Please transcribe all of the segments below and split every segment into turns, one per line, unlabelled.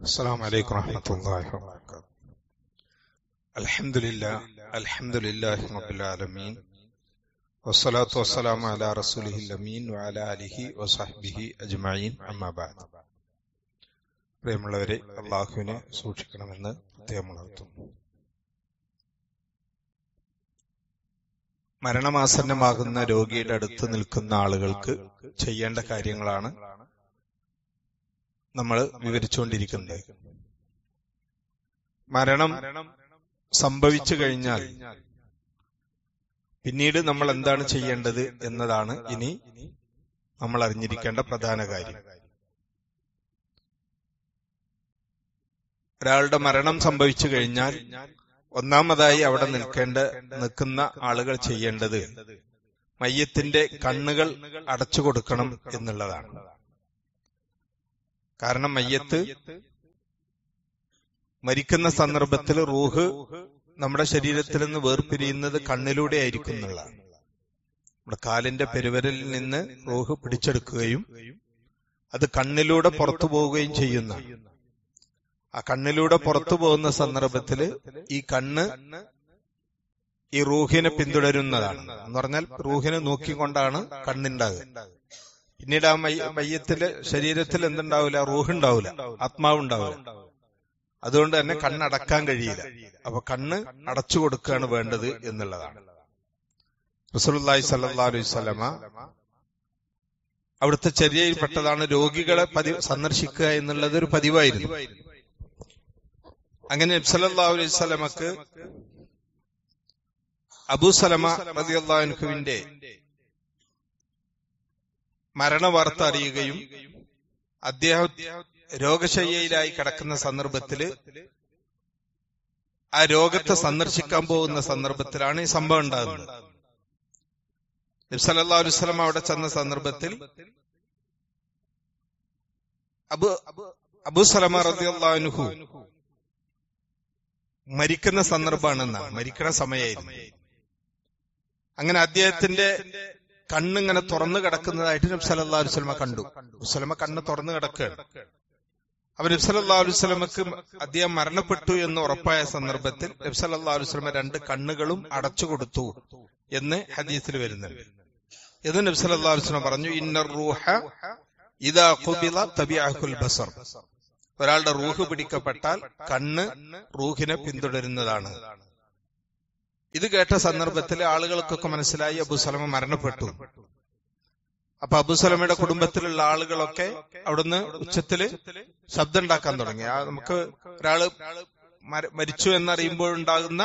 السلام عليكم ورحمة الله وبركاته. الحمد لله رب العالمين والصلاة والسلام على رسوله الأمين وعلى آله وصحبه أجمعين أما بعد. പ്രിയമുള്ളവരെ, അല്ലാഹുവിനെ സൂക്ഷിക്കണമെന്ന് പ്രത്യേകം ഉണർത്തുന്നു. മരണമാസന്നമാകുന്ന രോഗിയുടെ അടുത്ത് നിൽക്കുന്ന ആളുകൾക്ക് ചെയ്യേണ്ട കാര്യങ്ങളാണ് നമ്മൾ വിവരിച്ചുകൊണ്ടിരിക്കുന്നത്. മരണം സംഭവിച്ചു കഴിഞ്ഞാൽ പിന്നീട് നമ്മൾ എന്താണ് ചെയ്യേണ്ടത് എന്നതാണ് ഇനി നമ്മൾ അറിഞ്ഞിരിക്കേണ്ട പ്രധാന കാര്യം. ഒരാളുടെ മരണം സംഭവിച്ചു കഴിഞ്ഞാൽ ഒന്നാമതായി അവിടെ നിൽക്കുന്ന ആളുകൾ ചെയ്യേണ്ടത് മയ്യത്തിന്റെ കണ്ണുകൾ അടച്ചു കൊടുക്കണം എന്നുള്ളതാണ്. കാരണം മയ്യത്ത് മരിക്കുന്ന സന്ദർഭത്തിൽ റൂഹ് നമ്മുടെ ശരീരത്തിൽ നിന്ന് വേർപിരിയുന്നത് കണ്ണിലൂടെ ആയിരിക്കും എന്നുള്ളതാണ്. നമ്മുടെ കാലിന്റെ പെരുവിരലിൽ നിന്ന് റൂഹ് പിടിച്ചെടുക്കുകയും അത് കണ്ണിലൂടെ പുറത്തു പോവുകയും ചെയ്യുന്ന ആ കണ്ണിലൂടെ പുറത്തു പോകുന്ന സന്ദർഭത്തിൽ ഈ കണ്ണ് ഈ റൂഹിനെ പിന്തുടരുന്നതാണ്. എന്ന് പറഞ്ഞാൽ റൂഹിനെ നോക്കിക്കൊണ്ടാണ് കണ്ണുണ്ടാകുക. പിന്നീട് ആ മയ്യത്തിന്റെ ശരീരത്തിൽ എന്തുണ്ടാവില്ല? റൂഹുണ്ടാവില്ല, ആത്മാവുണ്ടാവില്ല. അതുകൊണ്ട് തന്നെ കണ്ണടക്കാൻ കഴിയില്ല. അപ്പൊ കണ്ണ് അടച്ചു കൊടുക്കുകയാണ് വേണ്ടത് എന്നുള്ളതാണ്. റസൂലുള്ളാഹി സ്വല്ലല്ലാഹു അലൈഹി വസല്ലമ അവിടുത്തെ ചര്യയിൽപ്പെട്ടതാണ് രോഗികളെ സന്ദർശിക്കുക എന്നുള്ളത് ഒരു പതിവായിരുന്നു. അങ്ങനെ നബി സല്ലല്ലാഹു അലൈഹി വസല്ലമക്ക് അബൂ സലമ റളിയല്ലാഹു അൻഹുവിന്റെ മരണവാർത്ത അറിയുകയും അദ്ദേഹം രോഗശയ്യയിലായി കിടക്കുന്ന സന്ദർഭത്തില് ആ രോഗത്തെ സന്ദർശിക്കാൻ പോകുന്ന സന്ദർഭത്തിലാണ് ഈ സംഭവം ഉണ്ടാകുന്നത്. നബി സല്ലല്ലാഹു അലൈഹി വസല്ലം അവിടെ ചെന്ന സന്ദർഭത്തിൽ അബൂ സലമ റളിയല്ലാഹു അൻഹു മരിക്കുന്ന സന്ദർഭമാണെന്നാണ്, മരിക്കുന്ന സമയമായിരുന്നു. അങ്ങനെ അദ്ദേഹത്തിന്റെ കണ്ണിങ്ങനെ തുറന്നു കിടക്കുന്നതായിട്ട് നബി സല്ലല്ലാഹു അലൈഹി വസല്ലം കണ്ടു. വസല്ലമ കണ്ണ് തുറന്നു കിടക്കുകയാണ്. അപ്പൊ നബി സല്ലല്ലാഹു അലൈഹി വസല്ലമക്ക് അദ്ദേഹം മരണപ്പെട്ടു എന്ന് ഉറപ്പായ സന്ദർഭത്തിൽ നബി സല്ലല്ലാഹു അലൈഹി വസല്ലമ രണ്ട് കണ്ണുകളും അടച്ചു കൊടുത്തു എന്ന് ഹദീസിൽ വരുന്നുണ്ട്. ഇത് നബി സല്ലല്ലാഹു അലൈഹി വസല്ലം പറഞ്ഞു, ഇന്നർ റൂഹ ഇദാ ഖുബില തബിഅഹുൽ ബസർ. ഒരാളുടെ റൂഹ് പിടിക്കപ്പെട്ടാൽ കണ്ണ് റൂഹിനെ പിന്തുടരുന്നതാണ്. ഇത് കേട്ട സന്ദർഭത്തിൽ ആളുകൾക്കൊക്കെ മനസ്സിലായി അബൂ സലമ മരണപ്പെട്ടു. അപ്പൊ അബൂ സലമയുടെ കുടുംബത്തിലുള്ള ആളുകളൊക്കെ അവിടുന്ന് ഉച്ചത്തില് ശബ്ദം ഉണ്ടാക്കാൻ തുടങ്ങി. നമുക്ക് ഒരാള് മരിച്ചു എന്നറിയുമ്പോഴുണ്ടാകുന്ന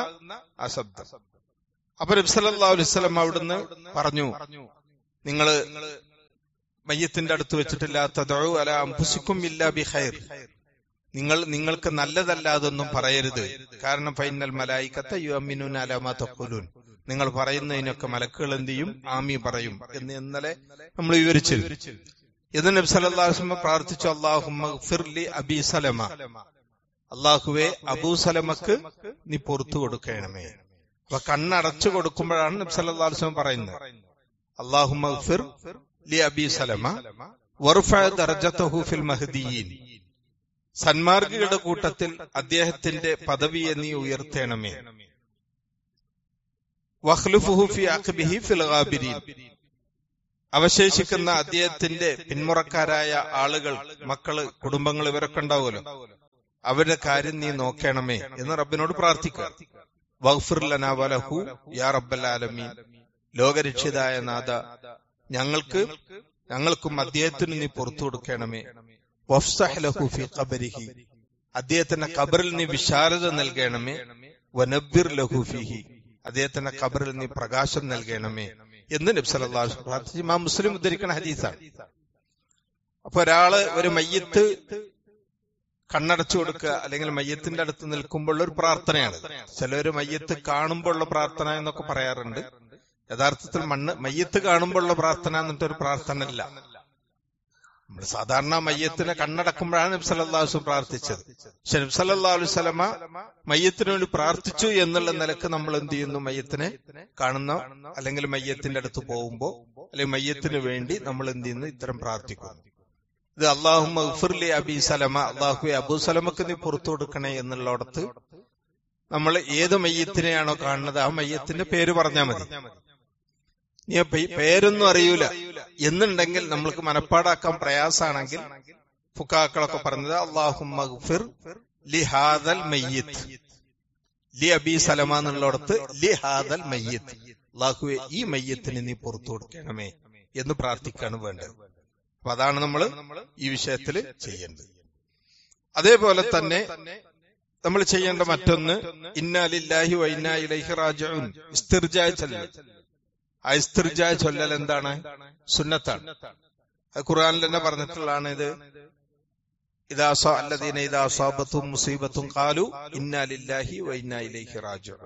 ആ ശബ്ദം. അപ്പൊ നബി സല്ലല്ലാഹു അലൈഹി വസല്ലം അവിടുന്ന് പറഞ്ഞു, നിങ്ങള് മയ്യത്തിന്റെ അടുത്ത് വെച്ചിട്ടില്ല തദഉ അലാ അൻഫുസികും ഇല്ലാ ബിഖൈർ. നിങ്ങൾക്ക് നല്ലതല്ലാതൊന്നും പറയരുത്. കാരണം ഫൈനൽ മലായികത യുഅമ്മിനൂന അലാ മാ തഖൂലൂൻ. നിങ്ങൾ പറയുന്നതിനൊക്കെ മലക്കുകൾ എന്ത് ചെയ്യും? ആമീൻ പറയും എന്ന് ഇന്നലെ നമ്മൾ വിവരിച്ചു. ഇത് നബി സല്ലല്ലാഹു അലൈഹി വസല്ലം പ്രാർത്ഥിച്ചു, അല്ലാഹുമ്മ ഗ്ഫിർ ലി അബീ സലമ. അല്ലാഹുവേ, അബൂ സലമക്ക് നീ പുറത്തു കൊടുക്കണമേ. അപ്പൊ കണ്ണടച്ചു കൊടുക്കുമ്പോഴാണ് നബി സല്ലല്ലാഹു അലൈഹി വസല്ലം പറയുന്നത്, അല്ലാഹുമ്മ ഗ്ഫിർ ലി അബീ സലമ വർഫഅ ദർജതഹു ഫിൽ മഹ്ദിയീൻ. സന്മാർഗികളുടെ കൂട്ടത്തിൽ അദ്ദേഹത്തിന്റെ പദവിയെ നീ ഉയർത്തണമേ. വഖ്ലുഫുഹു ഫി അഖ്ബിഹി ഫിൽ ഗാബിരീൻ. അവശേഷിക്കുന്ന അദ്ദേഹത്തിന്റെ പിന്മുറക്കാരായ ആളുകൾ, മക്കള്, കുടുംബങ്ങൾ, ഇവരൊക്കെ ഉണ്ടാവുമല്ലോ, അവരുടെ കാര്യം നീ നോക്കണമേ എന്ന് റബ്ബിനോട് പ്രാർത്ഥിക്കുക. വഗ്ഫിർ ലനാ വലഹു യാ റബ്ബൽ ആലമീൻ. ലോകരക്ഷിതായ നാഥ, ഞങ്ങൾക്കും അദ്ദേഹത്തിന് നീ പുറത്തു കൊടുക്കണമേ. വഫ്സഹ് ലഹു ഫീ ഖബരിഹി. അദ്ദേഹത്തിന്റെ ഖബറിൽ നീ വിശാലത നൽകണമേ. വനബ്ബിർ ലഹു ഫീഹി. അദ്ദേഹത്തിന്റെ ഖബറിൽ നീ പ്രകാശം നൽകണമേ എന്ന് നബി സല്ലല്ലാഹു അലൈഹി വസല്ലം പ്രാർത്ഥിച്ചു. ഇമാം മുസ്ലിം ഉദ്ധരിക്കുന്ന ഹദീസാണ്. അപ്പൊ ഒരു മയ്യത്ത് കണ്ണടച്ചു കൊടുക്കുക അല്ലെങ്കിൽ മയ്യത്തിന്റെ അടുത്ത് നിൽക്കുമ്പോൾ ഒരു പ്രാർത്ഥനയാണ്. ചിലര് മയ്യത്ത് കാണുമ്പോഴുള്ള പ്രാർത്ഥന എന്നൊക്കെ പറയാറുണ്ട്. യഥാർത്ഥത്തിൽ മയ്യത്ത് കാണുമ്പോഴുള്ള പ്രാർത്ഥന എന്നിട്ടൊരു പ്രാർത്ഥന ഇല്ല. നമ്മൾ സാധാരണ മയ്യത്തിനെ കണ്ണടക്കുമ്പോഴാണ് നബി സല്ലല്ലാഹു അലൈഹി വസല്ലം പ്രാർത്ഥിച്ചത്. പക്ഷെ നബി സല്ലല്ലാഹു അലൈഹി വസല്ലമ മയ്യത്തിന് വേണ്ടി പ്രാർത്ഥിച്ചു എന്നുള്ള നിലക്ക് നമ്മൾ എന്ത് ചെയ്യുന്നു? മയ്യത്തിനെ കാണുന്ന അല്ലെങ്കിൽ മയ്യത്തിന്റെ അടുത്ത് പോകുമ്പോ അല്ലെങ്കിൽ മയ്യത്തിന് വേണ്ടി നമ്മൾ എന്ത് ചെയ്യുന്നു? ഇത്തരം പ്രാർത്ഥിക്കുന്നു. ഇത് അല്ലാഹുമ്മ ഗ്ഫിർ ലി അബീ സലമ, അല്ലാഹുവേ അബൂ സലമക്ക് നീ പുറത്തു കൊടുക്കണേ എന്നുള്ളടത്ത് നമ്മൾ ഏത് മയ്യത്തിനെയാണോ കാണുന്നത് ആ മയ്യത്തിന്റെ പേര് പറഞ്ഞാൽ മതി. നീ പേരൊന്നും അറിയൂല എന്നുണ്ടെങ്കിൽ നമ്മൾക്ക് മനപ്പാടാക്കാൻ പ്രയാസാണെങ്കിൽ ഫുഖാക്കളൊക്കെ പറഞ്ഞത് അല്ലാഹുമ്മ ഗ്ഫിർ ലി ഹാദൽ മയ്യിത്ത്, ലി അബീ സലമ എന്നുള്ളടത്ത് ലി ഹാദൽ മയ്യിത്ത്, അല്ലാഹുവേ ഈ മയ്യത്തിന് നീ പുറത്തു കൊടുക്കണമേ എന്ന് പ്രാർത്ഥിക്കാണ് വേണ്ടത്. അപ്പൊ അതാണ് നമ്മൾ ഈ വിഷയത്തിൽ ചെയ്യേണ്ടത്. അതേപോലെ തന്നെ നമ്മൾ ചെയ്യേണ്ട മറ്റൊന്ന് ഇന്നാ ലില്ലാഹി വ ഇന്നാ ഇലൈഹി റാജിഊൻ, ഇസ്തിർജാ ചൊല്ലൽ. ആ ഇസ്തിർജാ ചൊല്ലൽ എന്താണ്? സുന്നത്താണ്. അത് ഖുർആനിൽ തന്നെ പറഞ്ഞിട്ടുള്ളതാണ്. ഇത് ഇദാ അല്ലദീന ഇദാ അസാബത്തും മുസീബത്തും ഖാലു ഇന്നാ ലില്ലാഹി വ ഇന്നാ ഇലൈഹി റാജിഊൻ.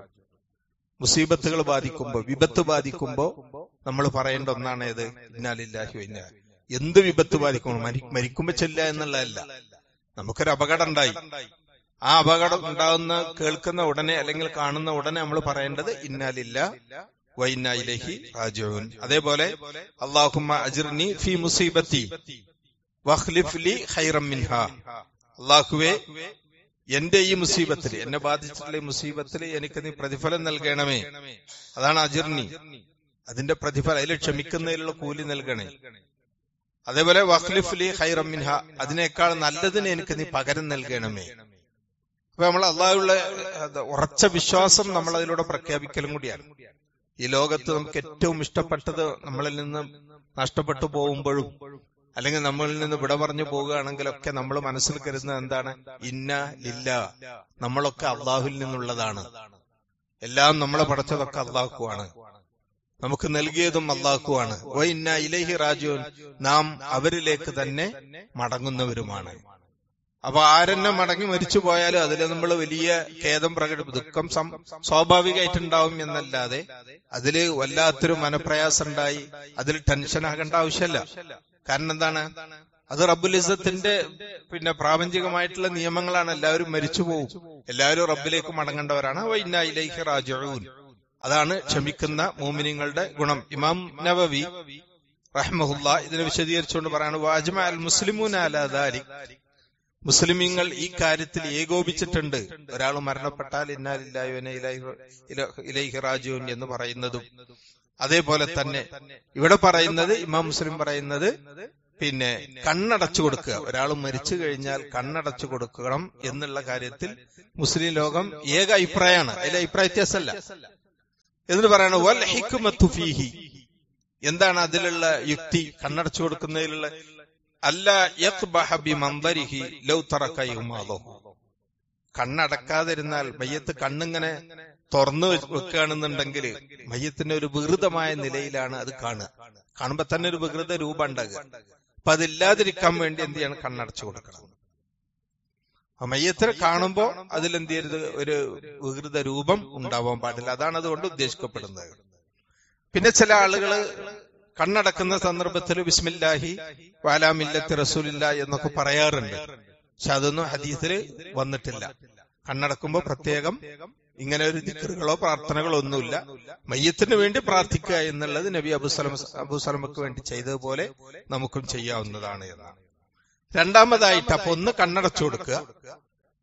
മുസീബത്തുകൾ ബാധിക്കുമ്പോ, വിപത്ത് ബാധിക്കുമ്പോ നമ്മൾ പറയേണ്ട ഒന്നാണ് ഏത്? ഇന്നാ ലില്ലാഹി വ ഇന്നാ. എന്ത് വിപത്ത് ബാധിക്കുമ്പോൾ മരിക്കുമ്പോ ചെല്ല എന്നുള്ളതല്ല. നമുക്കൊരു അപകടം ഉണ്ടായി, ആ അപകടം ഉണ്ടാവുന്ന കേൾക്കുന്ന ഉടനെ അല്ലെങ്കിൽ കാണുന്ന ഉടനെ നമ്മൾ പറയേണ്ടത് ഇന്നാ ലില്ലാഹി വ ഇന്നാ ഇലൈഹി റാജിഊൻ. അതേപോലെ അല്ലാഹുമ്മ അജ്ർനി ഫീ മുസീബത്തി വഖ്ലിഫ് ലി ഖൈറൻ മിൻഹാ, അല്ലാഹുവേ എന്റെ ഈ മുസീബത്തിൽ, എന്നെ ബാധിച്ചിട്ടുള്ള ഈ മുസീബത്തിൽ എനിക്ക് നീ പ്രതിഫലം നൽകണമേ. അതാണ് അജ്ർനി, അതിന്റെ പ്രതിഫലം, അതിൽ ക്ഷമിക്കുന്നതിലുള്ള കൂലി നൽകണേ. അതേപോലെ വഖ്ലിഫ് ലി ഖൈറൻ മിൻഹാ, അതിനേക്കാൾ നല്ലതിന് എനിക്ക് നീ പകരം നൽകണമേ. അപ്പൊ നമ്മൾ അള്ളാഹുള്ള ഉറച്ച വിശ്വാസം നമ്മൾ അതിലൂടെ പ്രഖ്യാപിക്കലും കൂടിയാണ്. ഈ ലോകത്ത് നമുക്ക് ഏറ്റവും ഇഷ്ടപ്പെട്ടത് നമ്മളിൽ നിന്ന് നഷ്ടപ്പെട്ടു പോകുമ്പോഴും അല്ലെങ്കിൽ നമ്മളിൽ നിന്ന് വിട പറഞ്ഞു പോവുകയാണെങ്കിലൊക്കെ നമ്മൾ മനസ്സിൽ കരുതുന്നത് എന്താണ്? ഇന്ന ലില്ലാ, നമ്മളൊക്കെ അള്ളാഹുവിൽ നിന്നുള്ളതാണ്, എല്ലാം നമ്മളെ പടച്ചതൊക്കെ അള്ളാഹുവാണ്, നമുക്ക് നൽകിയതും അള്ളാഹുവാണ്. വ ഇന്നാ ഇലൈഹി റാജിഊൻ, നാം അവരിലേക്ക് തന്നെ മടങ്ങുന്നവരുമാണ്. അപ്പൊ ആരെന്നെ മടങ്ങി മരിച്ചു പോയാലും അതിൽ നമ്മൾ വലിയ ഖേദം ദുഃഖം സ്വാഭാവികമായിട്ടുണ്ടാവും എന്നല്ലാതെ അതില് വല്ലാത്തൊരു മനപ്രയാസം ഉണ്ടായി അതിൽ ടെൻഷൻ ആകേണ്ട ആവശ്യമല്ല. കാരണം എന്താണ്? അത് റബ്ബുൽ ഇസ്സത്തിന്റെ പ്രാപഞ്ചികമായിട്ടുള്ള നിയമങ്ങളാണ്. എല്ലാവരും മരിച്ചു പോകും, എല്ലാവരും റബ്ബിലേക്ക് മടങ്ങേണ്ടവരാണ്. വ ഇന്നാ ഇലൈഹി റാജിഊൻ, അതാണ് ക്ഷമിക്കുന്ന മോമിനിങ്ങളുടെ ഗുണം. ഇമാം നവവി റഹ്മഹുല്ലാ ഇതിനെ വിശദീകരിച്ചുകൊണ്ട് പറയാണ്, വഅജ്മഅ അൽ മുസ്ലിമൂന അലാ ദാലിക്, മുസ്ലിമീങ്ങൾ ഈ കാര്യത്തിൽ ഏകോപിച്ചിട്ടുണ്ട്. ഒരാൾ മരണപ്പെട്ടാൽ ഇന്നാ ലില്ലാഹി വ ഇന്നാ ഇലൈഹി റാജിഊൻ എന്ന് പറയുന്നതും, അതേപോലെ തന്നെ ഇവിടെ പറയുന്നത്, ഇമാം മുസ്ലിം പറയുന്നത് കണ്ണടച്ചു കൊടുക്കുക. ഒരാൾ മരിച്ചു കഴിഞ്ഞാൽ കണ്ണടച്ചു കൊടുക്കണം എന്നുള്ള കാര്യത്തിൽ മുസ്ലിം ലോകം ഏക അഭിപ്രായമാണ്, അതിൽ അഭിപ്രായ വ്യത്യാസമല്ല. എന്നിട്ട് പറയാണ് വൽ ഹിക്മത്തു ഫീഹി, എന്താണ് അതിലുള്ള യുക്തി? കണ്ണടച്ചു കൊടുക്കുന്നതിലുള്ള അല്ലാ യഖ്ബഹ ബിമൻദരിഹി ലൗ തറക യുമാദഹു, കണ്ണടക്കാതിരുന്നാൽ മയ്യത്ത് കണ്ണിങ്ങനെ തുറന്നു വെക്കുകയാണെന്നുണ്ടെങ്കിൽ മയ്യത്തിന്റെ ഒരു വികൃതമായ നിലയിലാണ് അത് കാണുമ്പോ തന്നെ ഒരു വികൃത രൂപം ഉണ്ടാകുക. അപ്പൊ അതില്ലാതിരിക്കാൻ വേണ്ടി എന്ത് ചെയ്യണം? കണ്ണടച്ചു കൊടുക്കണം. മയ്യത്തിനെ കാണുമ്പോ അതിലെന്ത് ചെയ്യരുത്? ഒരു വികൃത രൂപം ഉണ്ടാവാൻ പാടില്ല. അതാണ് അതുകൊണ്ട് ഉദ്ദേശിക്കപ്പെടുന്നത്. പിന്നെ ചില ആളുകള് കണ്ണടക്കുന്ന സന്ദർഭത്തിൽ ബിസ്മില്ലാഹി വഅലാ മില്ലത്തി റസൂലില്ലാഹി എന്നൊക്കെ പറയാറുണ്ട്. പക്ഷെ അതൊന്നും ഹദീസിൽ വന്നിട്ടില്ല. കണ്ണടക്കുമ്പോ പ്രത്യേകം ഇങ്ങനെ ഒരു ദിക്റുകളോ പ്രാർത്ഥനകളോ ഒന്നുമില്ല. മയ്യത്തിന് വേണ്ടി പ്രാർത്ഥിക്കുക എന്നുള്ളത് നബി അബൂസലമക്ക് വേണ്ടി ചെയ്തതുപോലെ നമുക്കും ചെയ്യാവുന്നതാണ് എന്നാണ്. രണ്ടാമതായിട്ട് അപ്പൊ ഒന്ന് കണ്ണടച്ചു കൊടുക്കുക.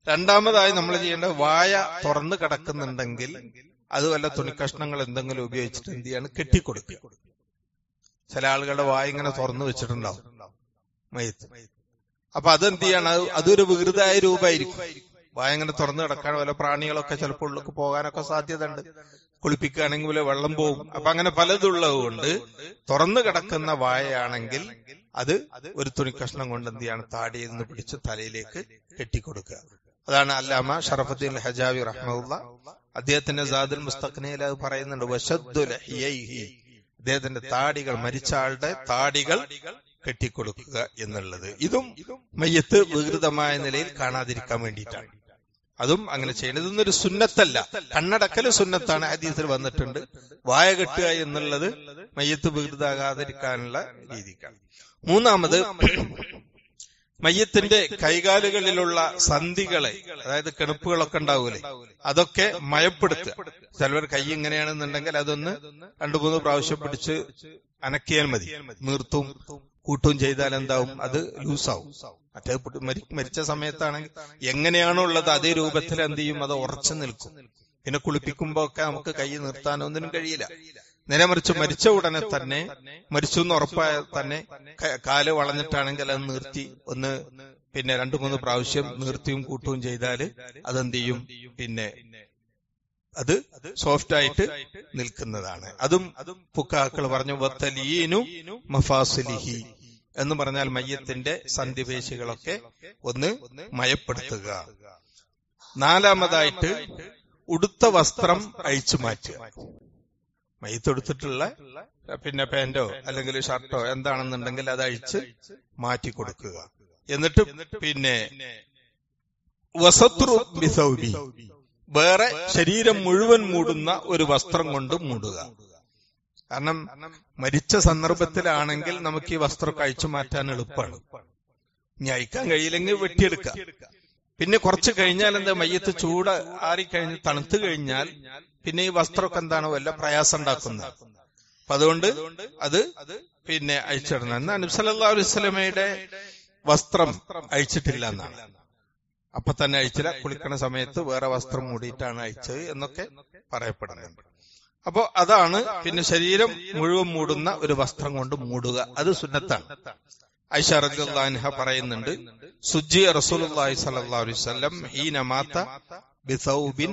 രണ്ടാമതായി നമ്മൾ ചെയ്യേണ്ട, വായ തുറന്നു കിടക്കുന്നുണ്ടെങ്കിൽ അത് വല്ല തുണിക്കഷ്ണങ്ങൾ എന്തെങ്കിലും ഉപയോഗിച്ചിട്ട് എന്ത് ചെയ്യാണ്? കെട്ടിക്കൊടുക്കുക. ചില ആളുകളുടെ വായ ഇങ്ങനെ തുറന്നു വെച്ചിട്ടുണ്ടാവും മയ്യത്ത്. അപ്പൊ അതെന്ത് ചെയ്യാണ്? അതൊരു വികൃതമായ രൂപമായിരിക്കും. വായ ഇങ്ങനെ തുറന്നു കിടക്കാൻ വല്ല പ്രാണികളൊക്കെ ചിലപ്പോൾ ഉള്ളിലേക്ക് പോകാനൊക്കെ സാധ്യത ഉണ്ട്. കുളിപ്പിക്കുകയാണെങ്കിൽ വല്ല വെള്ളം പോകും. അപ്പൊ അങ്ങനെ പലതുള്ളത് കൊണ്ട് തുറന്നു കിടക്കുന്ന വായയാണെങ്കിൽ അത് ഒരു തുണിക്കഷ്ണം കൊണ്ട് എന്ത് ചെയ്യാണ്? താടിയിൽ നിന്ന് പിടിച്ച് തലയിലേക്ക് കെട്ടിക്കൊടുക്കുക. അതാണ് അല്ലാമ ഷറഫുദ്ദീൻ ഹജാവി റഹ്മഹുല്ലാ അദ്ദേഹത്തിന്റെ സാദുൽ മുസ്തഖ്നയിൽ അത് പറയുന്നുണ്ട്. വശദ്ദു ലഹിയൈഹി, അദ്ദേഹത്തിന്റെ താടികൾ, മരിച്ച ആളുടെ താടികൾ കെട്ടിക്കൊടുക്കുക എന്നുള്ളത്. ഇതും മയ്യത്ത് വികൃതമായ നിലയിൽ കാണാതിരിക്കാൻ വേണ്ടിയിട്ടാണ്. അതും അങ്ങനെ ചെയ്യണം. ഇതൊന്നൊരു സുന്നത്തല്ല. കണ്ണടക്കല് സുന്നത്താണ്, ഹദീസിൽ വന്നിട്ടുണ്ട്. വായ കെട്ടുക എന്നുള്ളത് മയ്യത്ത് വികൃതാകാതിരിക്കാനുള്ള രീതിക്കാണ്. മൂന്നാമത്, മയ്യത്തിന്റെ കൈകാലുകളിലുള്ള സന്ധികളെ, അതായത് കെണുപ്പുകളൊക്കെ ഉണ്ടാവൂലേ, അതൊക്കെ മയപ്പെടുത്തുക. ചിലവർ കൈ ഇങ്ങനെയാണെന്നുണ്ടെങ്കിൽ അതൊന്ന് 2-3 പ്രാവശ്യം പിടിച്ച് അനക്കിയാൽ മതി. നീർത്തും കൂട്ടും ചെയ്താൽ എന്താവും? അത് ലൂസാവും. മറ്റേ മരിച്ച സമയത്താണെങ്കിൽ എങ്ങനെയാണോ ഉള്ളത് അതേ രൂപത്തിൽ എന്ത് ചെയ്യും? അത് ഉറച്ചു നിൽക്കും. പിന്നെ കുളിപ്പിക്കുമ്പോ ഒക്കെ നമുക്ക് കൈ നിർത്താനൊന്നിനും കഴിയില്ല. നേരെ മറിച്ച് മരിച്ച ഉടനെ തന്നെ, മരിച്ചു എന്ന് ഉറപ്പായ തന്നെ കാല് വളഞ്ഞിട്ടാണെങ്കിൽ അത് നിർത്തി ഒന്ന് പിന്നെ 2-3 പ്രാവശ്യം നിർത്തിയും കൂട്ടുകയും ചെയ്താല് അതെന്ത് ചെയ്യും? പിന്നെ അത് സോഫ്റ്റ് ആയിട്ട് നിൽക്കുന്നതാണ്. അതും ഫുഖാക്കൾ പറഞ്ഞു വത്തലീനു മഫാസിലിഹി എന്ന് പറഞ്ഞാൽ മയ്യത്തിന്റെ സന്ധിപേശികളൊക്കെ ഒന്ന് മയപ്പെടുത്തുക. 4-മതായിട്ട് ഉടുത്ത വസ്ത്രം അഴിച്ചു മാറ്റുക. മയ്യത്തെടുത്തിട്ടുള്ള പിന്നെ പാന്റോ അല്ലെങ്കിൽ ഷർട്ടോ എന്താണെന്നുണ്ടെങ്കിൽ അത് അഴിച്ച് മാറ്റി കൊടുക്കുക. എന്നിട്ട് പിന്നെ വസത്രു ബിസൗബി, വേറെ ശരീരം മുഴുവൻ മൂടുന്ന ഒരു വസ്ത്രം കൊണ്ട് മൂടുക. കാരണം മരിച്ച സന്ദർഭത്തിലാണെങ്കിൽ നമുക്ക് ഈ വസ്ത്രം അഴിച്ചു മാറ്റാൻ എളുപ്പമാണ്. ഇനി അയക്കാൻ കഴിയില്ലെങ്കിൽ വെട്ടിയെടുക്കാം. പിന്നെ കുറച്ച് കഴിഞ്ഞാൽ എന്താ, മയ്യത്ത് ചൂട് ആറിക്കഴിഞ്ഞ് തണുത്തു കഴിഞ്ഞാൽ പിന്നെ ഈ വസ്ത്രമൊക്കെ എന്താണ് വല്ല പ്രയാസം ഉണ്ടാക്കുന്നത്. അപ്പൊ അതുകൊണ്ട് അത് പിന്നെ അഴിച്ചിടണം. എന്നാൽ നബി സല്ലല്ലാഹു അലൈഹി വസല്ലമയുടെ വസ്ത്രം അഴിച്ചിട്ടില്ല എന്നാണ്. അപ്പൊ തന്നെ അഴിച്ചില്ല, കുളിക്കണ സമയത്ത് വേറെ വസ്ത്രം മൂടിയിട്ടാണ് അഴിച്ചത് എന്നൊക്കെ പറയപ്പെടുന്നുണ്ട്. അപ്പോ അതാണ് പിന്നെ ശരീരം മുഴുവൻ മൂടുന്ന ഒരു വസ്ത്രം കൊണ്ട് മൂടുക. അത് സുന്നത്താണ്. ആയിഷ റളിയല്ലാഹു അൻഹ പറയുന്നുണ്ട്, സുജ്ജിയ റസൂലുള്ളാഹി സ്വല്ലല്ലാഹു അലൈഹി വസല്ലം ഹീന മാത ബിസൗബിൻ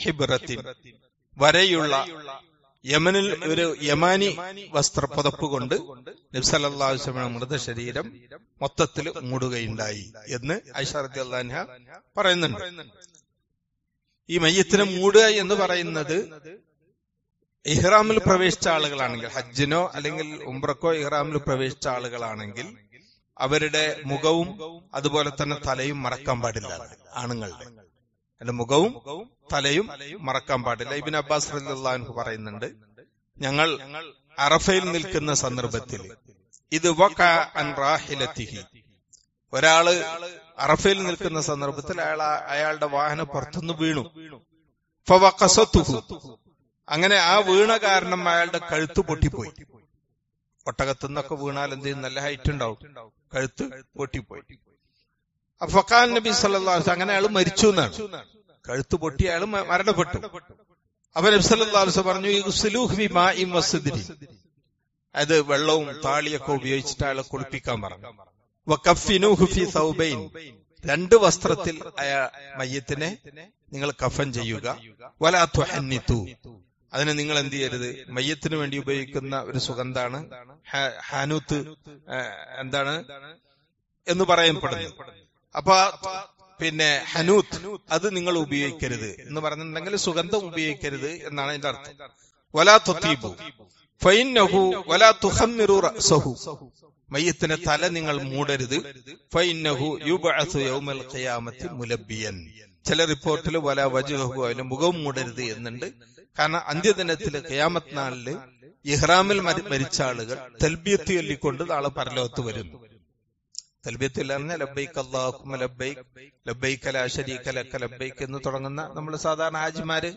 ഹിബ്റത്തിൻ, വരയുള്ള യമനിൽ ഒരു യമാനി വസ്ത്രപ്പുതപ്പ് കൊണ്ട് നബി സല്ലല്ലാഹു അലൈഹി വസല്ലം മൃതശരീരം മൊത്തത്തിൽ മൂടുകയുണ്ടായി എന്ന് ആയിഷ റളിയല്ലാഹു അൻഹ പറയുന്നുണ്ട്. ഈ മയ്യത്തിനെ മൂടുക എന്ന് പറയുന്നത് ഇഹ്റാമിൽ പ്രവേശിച്ച ആളുകളാണെങ്കിൽ, ഹജ്ജിനോ അല്ലെങ്കിൽ ഉംറക്കോ ഇഹ്റാമിൽ പ്രവേശിച്ച ആളുകളാണെങ്കിൽ അവരുടെ മുഖവും അതുപോലെ തന്നെ തലയും മറക്കാൻ പാടില്ല. ആണുങ്ങളുടെ അല്ല, മുഖവും തലയും മറക്കാൻ പാടില്ല. ഇബ്നു അബ്ബാസ് റളിയല്ലാഹു അൻഹു പറയുന്നുണ്ട്, ഞങ്ങൾ അറഫയിൽ നിൽക്കുന്ന സന്ദർഭത്തിൽ ഇത് വഖഅ അൻ റാഹിലതിഹി, ഒരാള് അറഫയിൽ നിൽക്കുന്ന സന്ദർഭത്തിൽ അയാളുടെ വാഹനം പുറത്തുനിന്ന് വീണു. ഫവഖസതുഹു, അങ്ങനെ ആ വീണ കാരണം അയാളുടെ കഴുത്ത് പൊട്ടിപ്പോയി. ഒട്ടകത്തുനിന്നൊക്കെ വീണാൽ എന്ത് ചെയ്യും? നല്ല ഹൈറ്റ് ഉണ്ടാവും, കഴുത്ത് പൊട്ടിപ്പോയി. അപ്പൊ ഫഖാൻ നബി സല്ലല്ലാഹു അലൈഹി വസല്ലം, അങ്ങനെ അയാൾ മരിച്ചു എന്നാണ്. കഴുത്ത് പൊട്ടി അയാൾ മരണപ്പെട്ടു. അപ്പൊ നബി സല്ലല്ലാഹു അലൈഹി വസല്ലം പറഞ്ഞു, യുഗ്സിലൂഹു ബിമാഇൻ വസിദ്രി, അത് വെള്ളവും താളിയൊക്കെ ഉപയോഗിച്ചിട്ട് അയാളെ കുളിപ്പിക്കാൻ പറഞ്ഞു. വകഫിനൂഹു ഫീ സൗബൈൻ, 2 വസ്ത്രത്തിൽ മയ്യത്തിനെ നിങ്ങൾ കഫൻ ചെയ്യുക. വലാ തുഹന്നിതു, അതിന് നിങ്ങൾ എന്ത് ചെയ്യരുത്? മയ്യത്തിന് വേണ്ടി ഉപയോഗിക്കുന്ന ഒരു സുഗന്ധാണ് ഹാനൂത്ത് എന്താണ് എന്ന് പറയപ്പെടുന്നത്. അപ്പൊ പിന്നെ ഹനൂത്ത് അത് നിങ്ങൾ ഉപയോഗിക്കരുത് എന്ന് പറഞ്ഞിട്ടുണ്ടെങ്കിൽ സുഗന്ധം ഉപയോഗിക്കരുത് എന്നാണ് അതിന്റെ അർത്ഥം. വലാ തുതീബു ഫഇന്നഹു വലാ തുഖമ്മിറു റഅസഹു, മയ്യത്തിന്റെ തല നിങ്ങൾ മൂടരുത്. ഫഇന്നഹു യുബ്അസു യൗമൽ ഖിയാമത്തി മുലബ്ബിയൻ, ചില റിപ്പോർട്ടിൽ വലാ വജ്ഹഹു, അതിന് മുഖം മൂടരുത് എന്നുണ്ട്. കാരണം അന്ത്യദിനത്തില് ഖിയാമത്ത് നാളില് ഇഹ്റാമിൽ മരിച്ച ആളുകൾ തൽബിയത്ത് ചൊല്ലിക്കൊണ്ട് നാളെ പരലോകത്ത് വരുന്നു. തൽബിയത്ത് ഇല്ല പറഞ്ഞാൽ ലബ്ബൈക് അല്ലാഹുമ്മ ലബ്ബൈക് ലബ്ബൈക ലാ ശരീക ലക ലബ്ബൈക് എന്ന് തുടങ്ങുന്ന നമ്മൾ സാധാരണ ഹാജിമാര്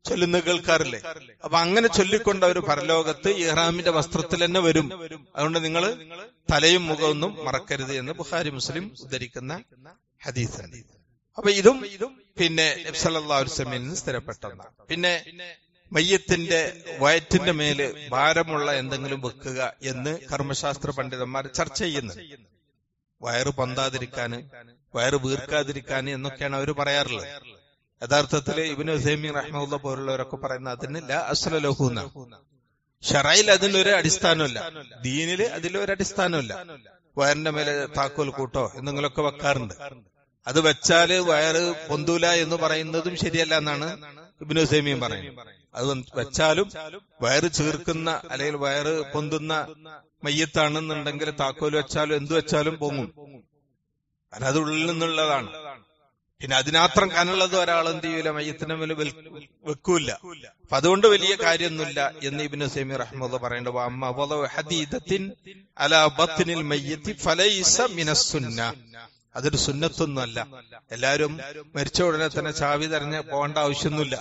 ചൊല്ലുന്ന കേൾക്കാറില്ലേ? അപ്പൊ അങ്ങനെ ചൊല്ലിക്കൊണ്ട് അവർ പരലോകത്ത് ഇഹ്റാമിന്റെ വസ്ത്രത്തിൽ തന്നെ വരും. അതുകൊണ്ട് നിങ്ങൾ തലയും മുഖമൊന്നും മറക്കരുത് എന്ന് ബുഖാരി മുസ്ലിം ഉദ്ധരിക്കുന്ന ഹദീസാണ്. അപ്പൊ ഇതും പിന്നെ നബി സല്ലല്ലാഹു അലൈഹി വസല്ലമയിൽ നിന്ന് സ്ഥിരപ്പെട്ടതാണ്. പിന്നെ മയ്യത്തിന്റെ വയറ്റിന്റെ മേല് ഭാരമുള്ള എന്തെങ്കിലും വെക്കുക എന്ന് കർമ്മശാസ്ത്ര പണ്ഡിതന്മാർ ചർച്ച ചെയ്യുന്നത്. വയറ് പൊന്താതിരിക്കാന്, വയറ് വീർക്കാതിരിക്കാന് എന്നൊക്കെയാണ് അവർ പറയാറുള്ളത്. യഥാർത്ഥത്തില് ഇബ്നു ഉസൈമീൻ റഹ്മത്തുള്ളാഹി പോലുള്ളവരൊക്കെ പറയുന്ന അതിന് ലാ അസ്ല ലഹു എന്നാണ്. ശറഈൽ അതിനൊരു അടിസ്ഥാനമില്ല, ദീനില് അതിലൊരു അടിസ്ഥാനമില്ല. വയറിന്റെ മേലെ താക്കോൽ കൂട്ടോ എന്തെങ്കിലുമൊക്കെ വെക്കാറുണ്ട്. അത് വെച്ചാല് വയറ് പൊന്തൂല എന്ന് പറയുന്നതും ശരിയല്ല എന്നാണ് ഇബ്നു ഉസൈമീൻ പറയുന്നത്. അത് വെച്ചാലും വയറ് ചീർക്കുന്ന അല്ലെങ്കിൽ വയറ് പൊന്തുന്ന മയ്യത്താണെന്നുണ്ടെങ്കിൽ താക്കോൽ വെച്ചാലും എന്തു വെച്ചാലും പൊങ്ങും. കാരണം അത് ഉള്ളിൽ നിന്നുള്ളതാണ്. പിന്നെ അതിനാത്രം കനുള്ളത് ഒരാൾ എന്ത് ചെയ്യൂല, മയ്യത്തിന്റെ മേലെ വെക്കൂല. അപ്പൊ അതുകൊണ്ട് വലിയ കാര്യമൊന്നുമില്ല എന്ന് ഇബ്നു ഉസൈമീൻ റഹ്മത്തുള്ളാഹി പറയുന്നുണ്ട്. വഅമ്മ വദഉ ഹദീദത്തിൻ അലാ ബത്നിൽ മയ്യിത്തി ഫലൈസ മിനസ് സുന്ന, അതൊരു സുന്നത്തൊന്നുമല്ല. എല്ലാവരും മരിച്ച ഉടനെ തന്നെ ചാവി തെരഞ്ഞ് പോകേണ്ട ആവശ്യമൊന്നുമില്ല.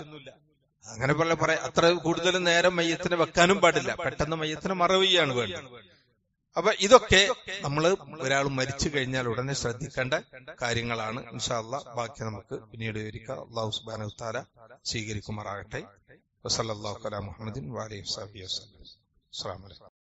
അങ്ങനെ പറയാം. അത്ര കൂടുതൽ നേരം മയ്യത്തിനെ വെക്കാനും പാടില്ല. പെട്ടെന്ന് മയ്യത്തിനെ മറവിയാണ് വേണ്ടത്. അപ്പൊ ഇതൊക്കെ നമ്മൾ ഒരാൾ മരിച്ചു കഴിഞ്ഞാൽ ഉടനെ ശ്രദ്ധിക്കേണ്ട കാര്യങ്ങളാണ്. ഇൻഷാ അല്ലാഹ് ബാക്കി നമുക്ക് പിന്നീട് വിവരിക്കാം. അല്ലാഹു സുബ്ഹാനഹു വ തആല സ്വീകരിക്കുമാറാകട്ടെ. വസല്ലല്ലാഹു അലാ മുഹമ്മദിൻ വഅലൈഹി വസല്ലം. അസ്സലാമു അലൈക്കും.